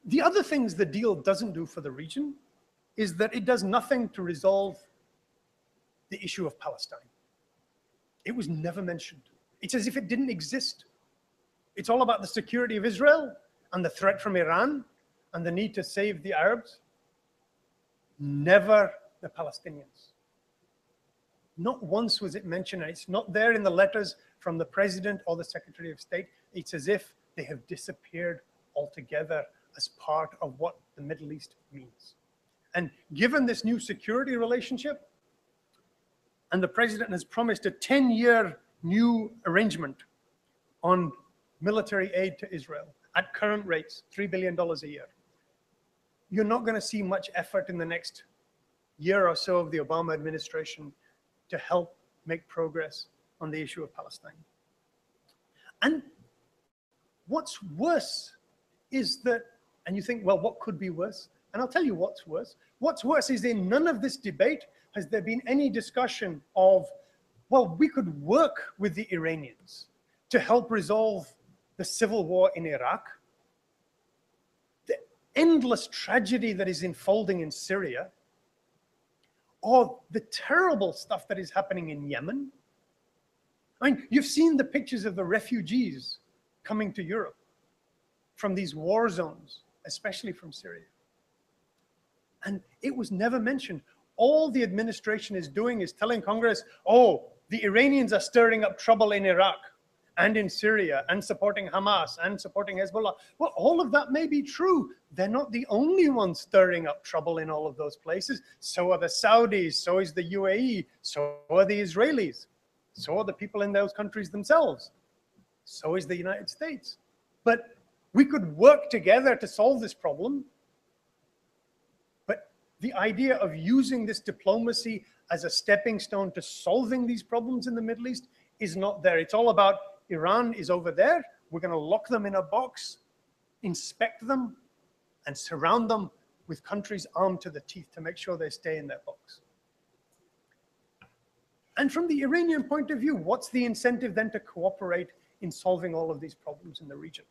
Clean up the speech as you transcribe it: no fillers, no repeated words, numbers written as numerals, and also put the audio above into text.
The other things the deal doesn't do for the region is that it does nothing to resolve the issue of Palestine. It was never mentioned. It's as if it didn't exist. It's all about the security of Israel and the threat from Iran and the need to save the Arabs. Never the Palestinians. Not once was it mentioned, and it's not there in the letters from the president or the Secretary of State. It's as if they have disappeared altogether as part of what the Middle East means. And given this new security relationship, and the president has promised a 10-year new arrangement on military aid to Israel at current rates, $3 billion a year, you're not going to see much effort in the next year or so of the Obama administration to help make progress on the issue of Palestine. And what's worse is that, and you think, well, what could be worse? And I'll tell you what's worse. What's worse is in none of this debate has there been any discussion of, well, we could work with the Iranians to help resolve the civil war in Iraq, the endless tragedy that is unfolding in Syria, or the terrible stuff that is happening in Yemen. I mean, you've seen the pictures of the refugees coming to Europe from these war zones, especially from Syria. And it was never mentioned. All the administration is doing is telling Congress, oh, the Iranians are stirring up trouble in Iraq and in Syria and supporting Hamas and supporting Hezbollah. Well, all of that may be true. They're not the only ones stirring up trouble in all of those places. So are the Saudis, so is the UAE, so are the Israelis, so are the people in those countries themselves, so is the United States. But we could work together to solve this problem. But the idea of using this diplomacy as a stepping stone to solving these problems in the Middle East is not there. It's all about Iran is over there. We're going to lock them in a box, inspect them, and surround them with countries armed to the teeth to make sure they stay in their box. And from the Iranian point of view, what's the incentive then to cooperate in solving all of these problems in the region?